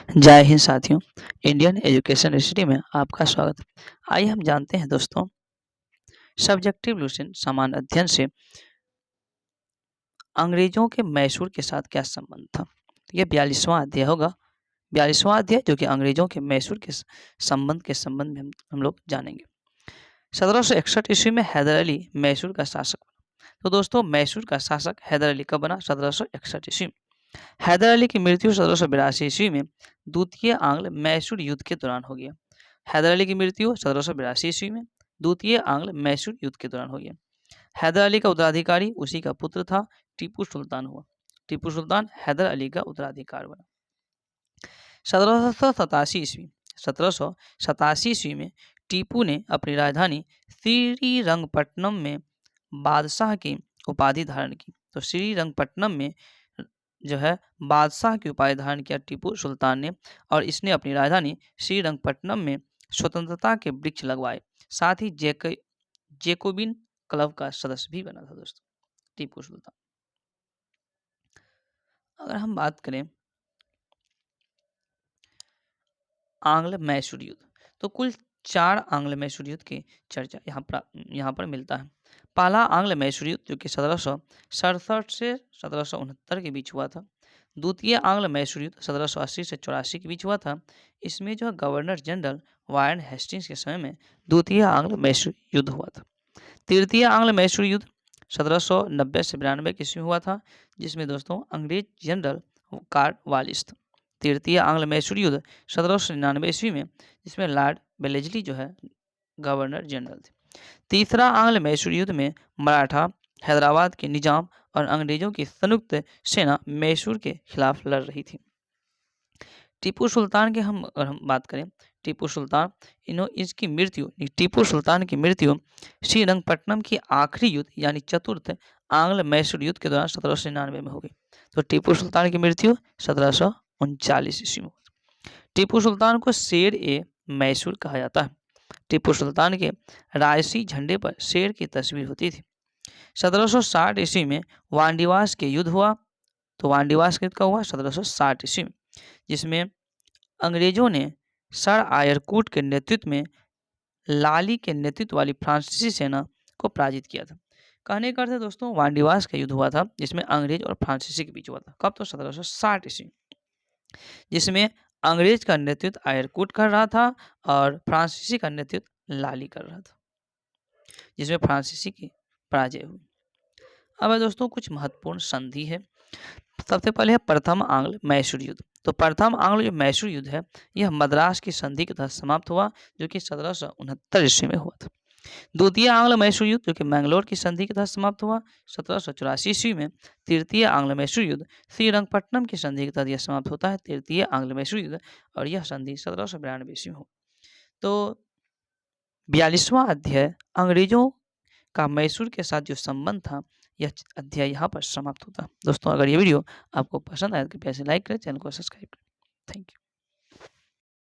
जय हिंद साथियों। Indian education history में आपका स्वागत है। आइए हम जानते हैं दोस्तों, सब्जेक्टिव लूसेंट सामान्य अध्ययन से अंग्रेजों के मैसूर के साथ क्या संबंध था। तो यह 42वां अध्याय होगा। 42वां अध्याय जो कि अंग्रेजों के मैसूर के संबंध में हम लोग जानेंगे। 1761 ईस्वी में हैदर अली मैसूर का शासक बना। तो दोस्तों, मैसूर का शासक हैदर अली कब बना? 1761 ईस्वी में। हैदर अली की मृत्यु 1782 ईस्वी में द्वितीय आंग्ल मैसूर युद्ध के दौरान हो गया। हैदर अली की मृत्यु 1782 ईस्वी में द्वितीय आंग्ल मैसूर युद्ध के दौरान हो गया। हैदर अली का उत्तराधिकारी उसी का पुत्र था टीपू सुल्तान हुआ। टीपू सुल्तान हैदर अली का उत्तराधिकारी बना। 1787 ईस्वी में टीपू ने अपनी राजधानी श्रीरंगपट्टनम में बादशाह की उपाधि धारण की। तो श्रीरंगपट्टनम में जो है बादशाह की उपाधि धारण किया टीपू सुल्तान ने, और इसने अपनी राजधानी श्रीरंगपट्टनम में स्वतंत्रता के वृक्ष लगवाए। साथ ही जेकोबिन क्लब का सदस्य भी बना था दोस्तों टीपू सुल्तान। अगर हम बात करें आंग्ल मैसूर युद्ध, तो कुल 4 आंग्ल मैसूर युद्ध की चर्चा यहाँ पर मिलता है। पहला आंग्ल मैसूर युद्ध जो कि 1767 से 1769 के बीच हुआ था। द्वितीय आंग्ल मैसूर युद्ध 1780 से 84 के बीच हुआ था। इसमें जो गवर्नर जनरल वारेन हेस्टिंग्स के समय में द्वितीय आंग्ल मैसूर युद्ध हुआ था। तृतीय आंग्ल मैसूर युद्ध 1790 से 92 के ईस्वी में हुआ था, जिसमें दोस्तों अंग्रेज जनरल कार्नवालिस था। तृतीय आंग्ल मैसूर युद्ध 1799 ईस्वी में, जिसमें लॉर्ड वेलेस्ली जो है गवर्नर जनरल थे। तीसरा आंग्ल मैसूर युद्ध में मराठा, हैदराबाद के निजाम और अंग्रेजों की संयुक्त सेना मैसूर के खिलाफ लड़ रही थी। टीपू सुल्तान की अगर हम बात करें, टीपू सुल्तान टीपू सुल्तान की मृत्यु श्रीरंगपट्टनम की आखिरी युद्ध यानी चतुर्थ आंग्ल मैसूर युद्ध के दौरान 1799 में हो गई। तो टीपू सुल्तान की मृत्यु 1739 ईस्वी में। टीपू सुल्तान को शेर ए मैसूर कहा जाता है। टीपू सुल्तान के राजसी झंडे पर शेर की तस्वीर होती थी। 1760 ईस्वी में वांडीवास के युद्ध हुआ। तो वांडीवास युद्ध का हुआ 1760 ईस्वी में, जिसमें अंग्रेजों ने सर आयरकूट के नेतृत्व में लाली के नेतृत्व वाली फ्रांसीसी सेना को पराजित किया था। कहने का अर्थ है दोस्तों, वांडीवास का युद्ध हुआ था जिसमें अंग्रेज और फ्रांसीसी के बीच हुआ था। कब? तो 1760 ईस्वी, जिसमें अंग्रेज का नेतृत्व आयरकूट कर रहा था और फ्रांसीसी का नेतृत्व लाली कर रहा था, जिसमें फ्रांसीसी की पराजय हुई। अब दोस्तों कुछ महत्वपूर्ण संधि है। सबसे पहले है प्रथम आंग्ल मैसूर युद्ध। तो प्रथम आंग्ल जो मैसूर युद्ध है, यह मद्रास की संधि के तहत समाप्त हुआ, जो कि 1769 ईस्वी में हुआ था। द्वितीय आंग्ल मैसूर युद्ध जो कि मैंगलोर की संधि के तहत समाप्त हुआ 1784 ईस्वी में। तृतीय आंग्ल मैसूर युद्ध श्रीरंगपट्टनम की संधि के तहत यह समाप्त होता है, तृतीय आंग्ल मैसूर युद्ध, और यह संधि 1792 ईस्वी में हुआ। तो 42वां अध्याय अंग्रेजों का मैसूर के साथ जो संबंध था, यह अध्याय यहाँ पर समाप्त होता है। दोस्तों, अगर ये वीडियो आपको पसंद आए तो कृपया इसे लाइक करें, चैनल को सब्सक्राइब करें। Thank you.